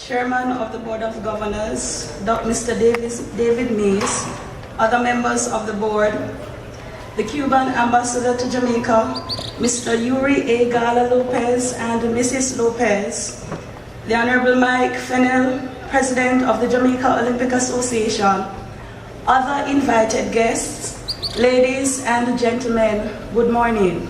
Chairman of the Board of Governors, Mr. David Mays, other members of the board, the Cuban Ambassador to Jamaica, Mr. Yuri A. Gala Lopez and Mrs. Lopez, the Honorable Mike Fennell, President of the Jamaica Olympic Association, other invited guests, ladies and gentlemen, good morning.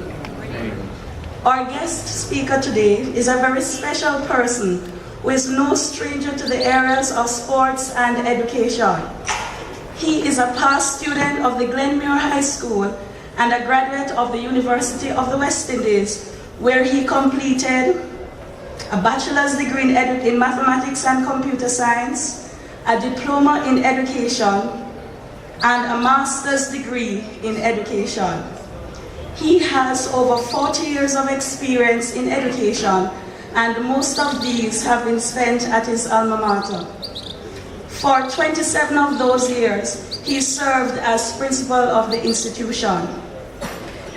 Our guest speaker today is a very special person who is no stranger to the areas of sports and education. He is a past student of the Glenmuir High School and a graduate of the University of the West Indies, where he completed a bachelor's degree in mathematics and computer science, a diploma in education, and a master's degree in education. He has over 40 years of experience in education, and most of these have been spent at his alma mater. For 27 of those years, he served as principal of the institution.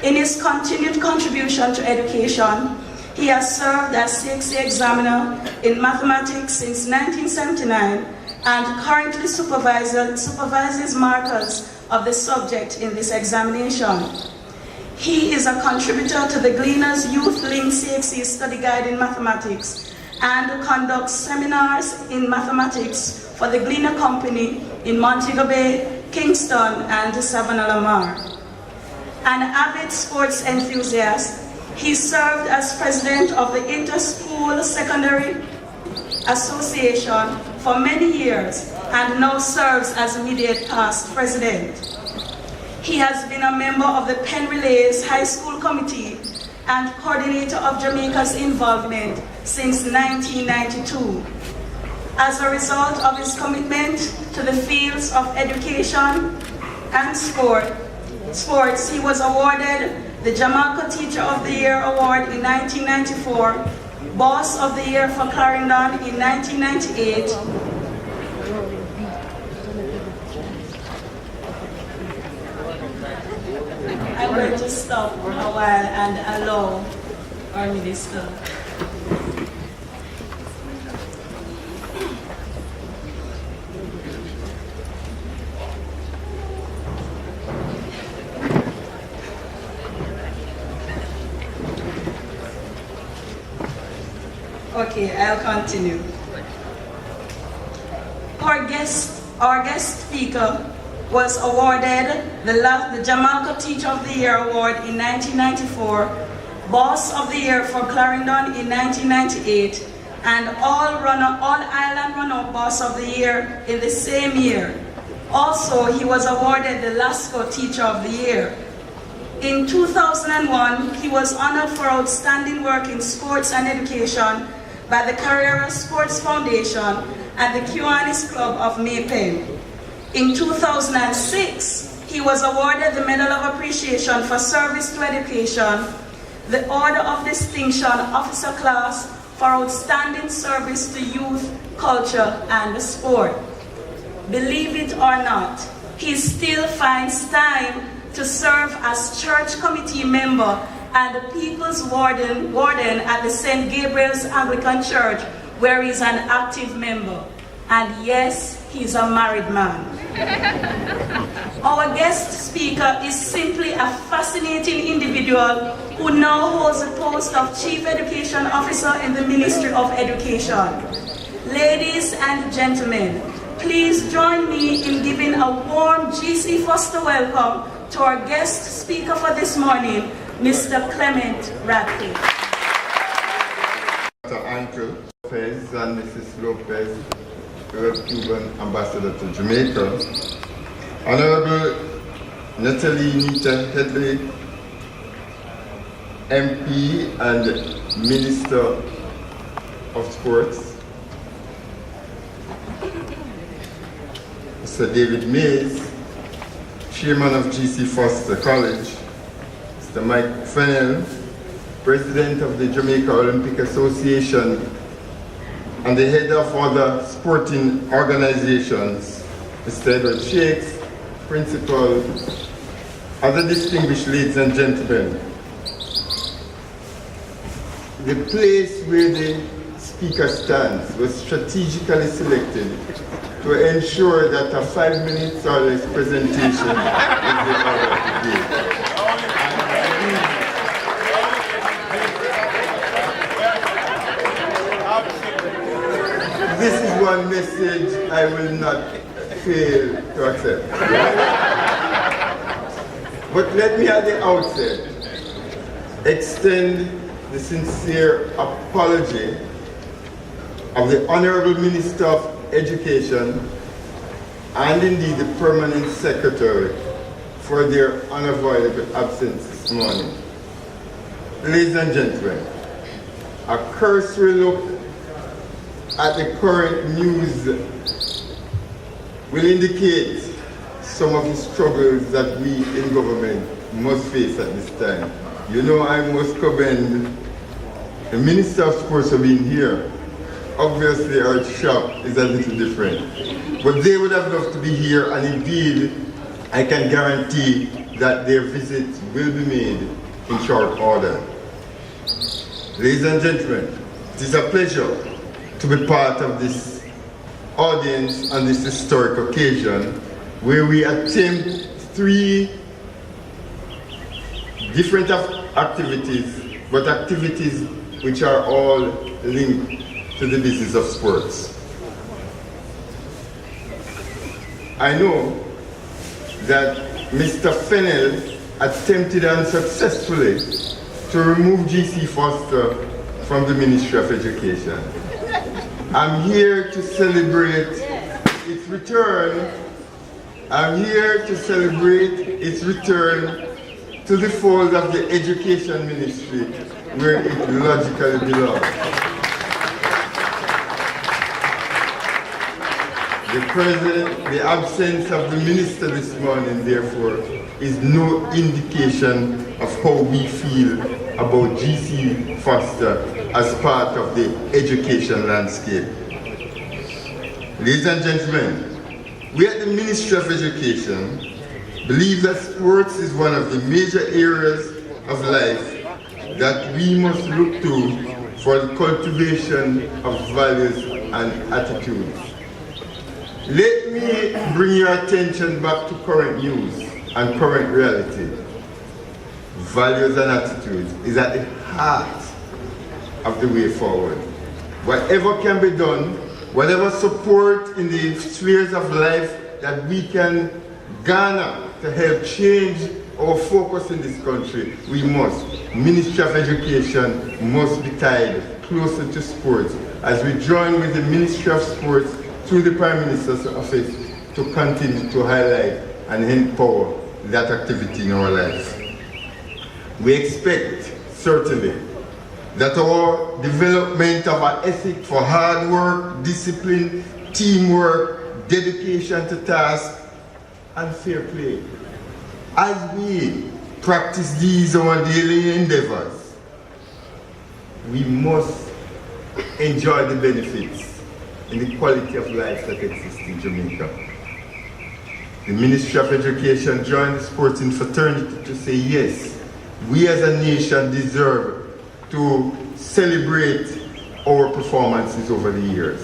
In his continued contribution to education, he has served as CXC examiner in mathematics since 1979 and currently supervises markers of the subject in this examination. He is a contributor to the Gleaners Youth Link CXC study guide in mathematics and conducts seminars in mathematics for the Gleaner Company in Montego Bay, Kingston, and Savannah Lamar. An avid sports enthusiast, he served as president of the Inter-School Secondary Association for many years and now serves as immediate past president. He has been a member of the Penn Relays High School Committee and coordinator of Jamaica's involvement since 1992. As a result of his commitment to the fields of education and sports, he was awarded the Jamaica Teacher of the Year Award in 1994, Boss of the Year for Clarendon in 1998, I'm going to stop a while and allow our minister. Okay, I'll continue. Our guest speaker was awarded the Jamaica Teacher of the Year Award in 1994, Boss of the Year for Clarendon in 1998, and All-Island Runner Boss of the Year in the same year. Also, he was awarded the LASCO Teacher of the Year. In 2001, he was honored for outstanding work in sports and education by the Carrera Sports Foundation and the Kiwanis Club of Maypen. In 2006, he was awarded the Medal of Appreciation for Service to Education, the Order of Distinction Officer Class for Outstanding Service to Youth, Culture, and Sport. Believe it or not, he still finds time to serve as church committee member and the People's Warden at the St. Gabriel's Anglican Church, where he's an active member. And yes, he's a married man. Our guest speaker is simply a fascinating individual who now holds the post of Chief Education Officer in the Ministry of Education. Ladies and gentlemen, please join me in giving a warm GC Foster welcome to our guest speaker for this morning, Mr. Clement Radcliffe. Dr. Uncle Lopez and Mrs. Lopez, Cuban Ambassador to Jamaica, Honorable Natalie Nita Headley, MP and Minister of Sports, Mr. David Mays, Chairman of GC Foster College, Mr. Mike Fennell, President of the Jamaica Olympic Association, and the head of other sporting organizations, Mr. Edward Shakes, Principal, other distinguished ladies and gentlemen. The place where the speaker stands was strategically selected to ensure that a 5 minutes or less presentation is the order of the day. This is one message I will not fail to accept. But let me at the outset extend the sincere apology of the Honorable Minister of Education and indeed the Permanent Secretary for their unavoidable absence this morning. Ladies and gentlemen, a cursory look at the current news will indicate some of the struggles that we in government must face at this time. You know, I must commend the Minister of Sports for being here. Obviously, our shop is a little different. But they would have loved to be here, and indeed, I can guarantee that their visit will be made in short order. Ladies and gentlemen, it is a pleasure to be part of this audience on this historic occasion where we attempt 3 different activities, but activities which are all linked to the business of sports. I know that Mr. Fennell attempted unsuccessfully to remove G.C. Foster from the Ministry of Education. I'm here to celebrate its return. I'm here to celebrate its return to the fold of the Education Ministry, where it logically belongs. The absence of the minister this morning, therefore, is no indication of how we feel about G.C. Foster as part of the education landscape. Ladies and gentlemen, we at the Ministry of Education believe that sports is one of the major areas of life that we must look to for the cultivation of values and attitudes. Let me bring your attention back to current news and current reality. Values and attitudes is at the heart of the way forward. Whatever can be done, whatever support in the spheres of life that we can garner to help change our focus in this country, we must. Ministry of Education must be tied closer to sports as we join with the Ministry of Sports through the Prime Minister's office to continue to highlight and empower that activity in our life. We expect, certainly, that our development of an ethic for hard work, discipline, teamwork, dedication to task, and fair play. As we practice these our daily endeavors, we must enjoy the benefits in the quality of life that exists in Jamaica. The Ministry of Education joined the sporting fraternity to say yes, we as a nation deserve to celebrate our performances over the years.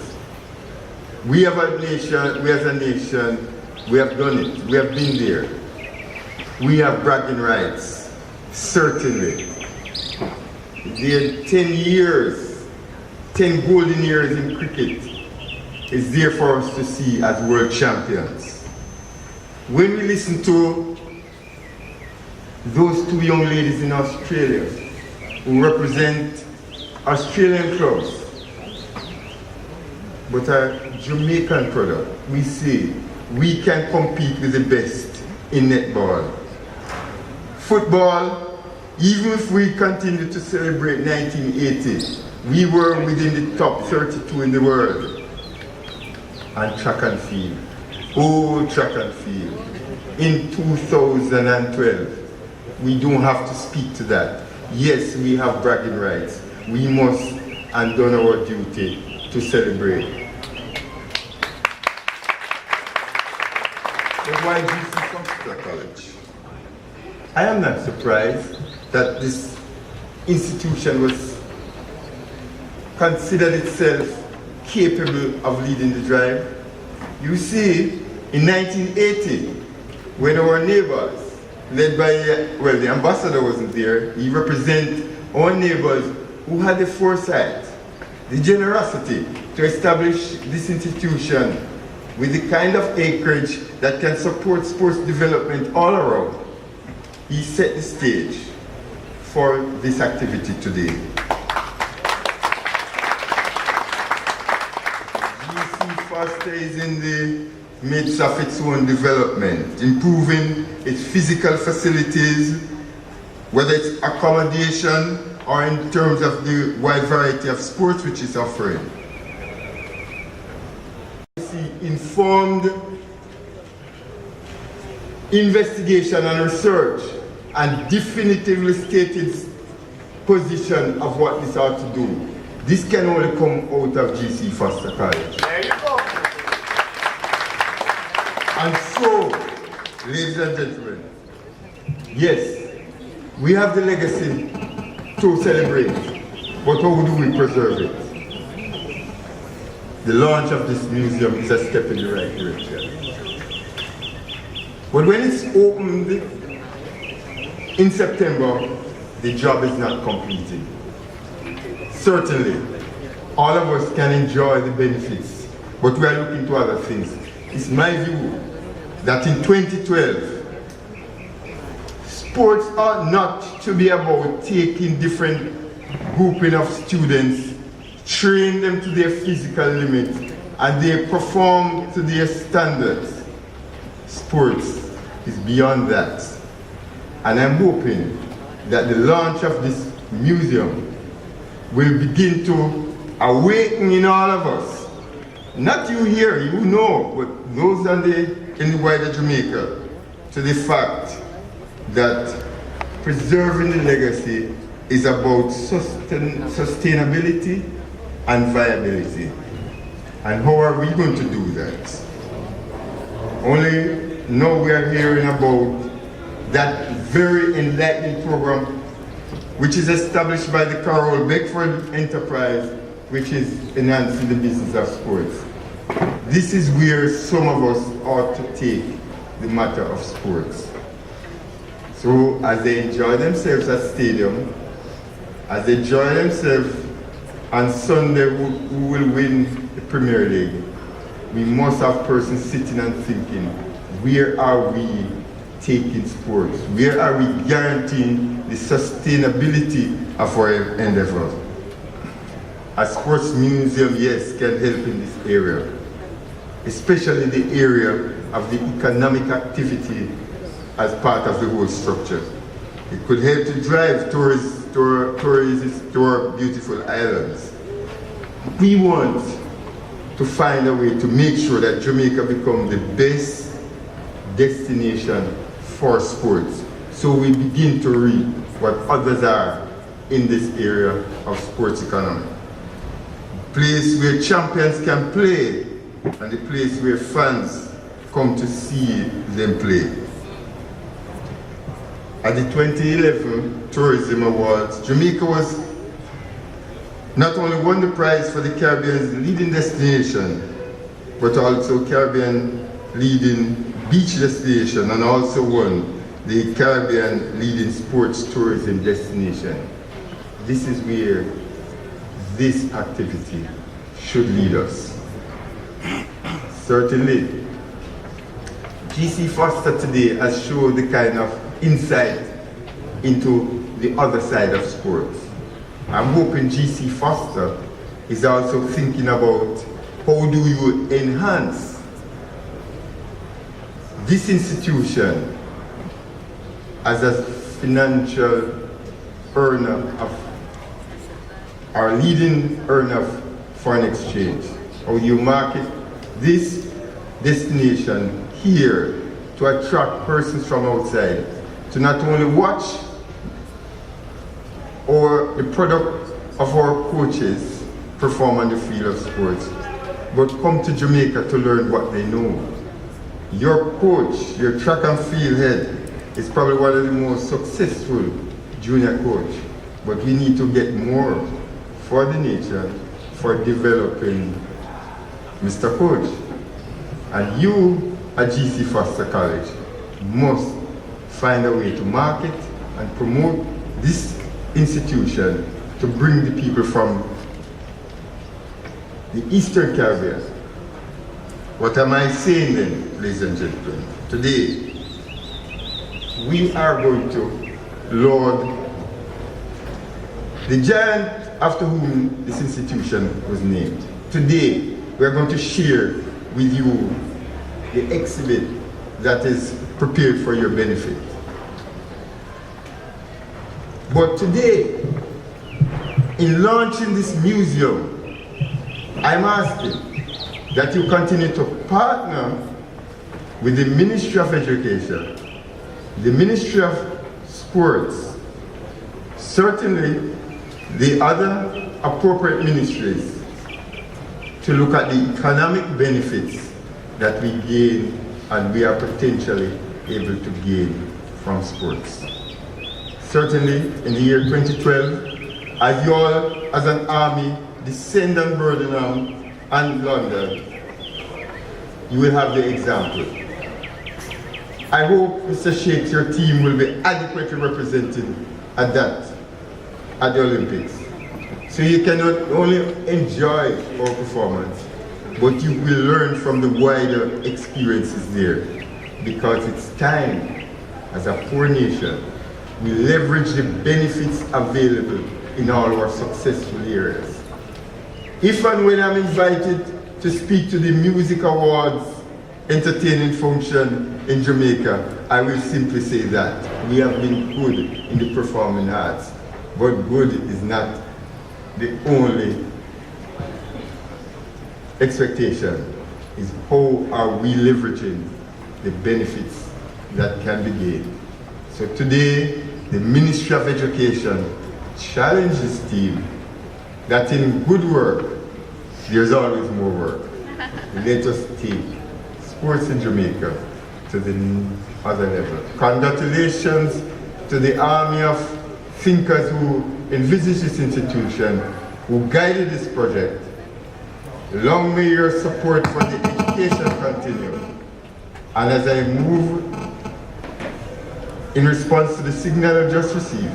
We as a nation, we have done it, we have been there. We have bragging rights, certainly. The 10 years, 10 golden years in cricket is there for us to see as world champions. When we listen to those 2 young ladies in Australia who represent Australian clubs, but are Jamaican product, we say we can compete with the best in netball. Football, even if we continue to celebrate 1980, we were within the top 32 in the world. And track and field, track and field. In 2012, we don't have to speak to that. Yes, we have bragging rights. We must and done our duty to celebrate. But why GC Foster College? I am not surprised that this institution was considered itself capable of leading the drive. You see, in 1980, when our neighbors, led by, well, the ambassador wasn't there, he represented our neighbors who had the foresight, the generosity to establish this institution with the kind of acreage that can support sports development all around. He set the stage for this activity today. GC Foster is in the midst of its own development, improving its physical facilities, whether it's accommodation or in terms of the wide variety of sports which it's offering. Informed investigation and research and definitively stated position of what this ought to do. This can only come out of GC Foster College. There you go. And so, ladies and gentlemen, yes, we have the legacy to celebrate, but how do we preserve it? The launch of this museum is a step in the right direction. But when it's opened in September, the job is not completed. Certainly, all of us can enjoy the benefits, but we are looking to other things. It's my view that in 2012, sports are not to be about taking different grouping of students, train them to their physical limit, and they perform to their standards. Sports is beyond that. And I'm hoping that the launch of this museum will begin to awaken in all of us. Not you here, you know, but those in the wider Jamaica, to the fact that preserving the legacy is about sustainability and viability. And how are we going to do that? Only now we are hearing about that very enlightening program which is established by the Carol Beckford Enterprise, which is enhancing the business of sports. This is where some of us ought to take the matter of sports. So as they enjoy themselves at stadium, as they enjoy themselves on Sunday who will win the Premier League, we must have persons sitting and thinking, where are we taking sports? Where are we guaranteeing the sustainability of our endeavors? A sports museum, yes, can help in this area, especially the area of the economic activity as part of the whole structure. It could help to drive tourists to our beautiful islands. We want to find a way to make sure that Jamaica becomes the best destination for sports, so we begin to reap what others are in this area of sports economy. Place where champions can play and the place where fans come to see them play. At the 2011 Tourism Awards, Jamaica was not only won the prize for the Caribbean's leading destination, but also Caribbean leading beach destination, and also won the Caribbean leading sports tourism destination. This is where this activity should lead us. Certainly, GC Foster today has shown the kind of insight into the other side of sports. I'm hoping GC Foster is also thinking about how do you enhance this institution as a financial earner of, our leading earner of foreign exchange. How you market this destination here to attract persons from outside to not only watch or the product of our coaches perform on the field of sports, but come to Jamaica to learn what they know. Your coach, your track and field head, is probably one of the most successful junior coach, but we need to get more for the nation for developing Mr. Coach. And you at GC Foster College must find a way to market and promote this institution to bring the people from the Eastern Caribbean. What am I saying then, ladies and gentlemen? Today, we are going to laud the giant after whom this institution was named. Today, we are going to share with you the exhibit that is prepared for your benefit. But today, in launching this museum, I'm asking that you continue to partner with the Ministry of Education, the Ministry of Sports, certainly the other appropriate ministries, to look at the economic benefits that we gain and we are potentially able to gain from sports. Certainly in the year 2012, as you all as an army descend on Birmingham and London, you will have the example. I hope, Mr. Sheikh, your team will be adequately represented at the Olympics. So you can not only enjoy our performance, but you will learn from the wider experiences there. Because it's time, as a poor nation, we leverage the benefits available in all our successful areas. If and when I'm invited to speak to the Music Awards entertaining function in Jamaica, I will simply say that we have been good in the performing arts, but good is not the only expectation. Is how are we leveraging the benefits that can be gained. So today, the Ministry of Education challenges the team that in good work, there's always more work. Let us take sports in Jamaica to the other level. Congratulations to the army of thinkers who envisaged this institution, who guided this project. Long may your support for the education continue. And as I move in response to the signal I've just received,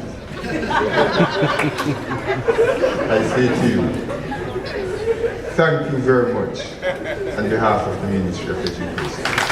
I say to you, thank you very much on behalf of the Ministry of Education.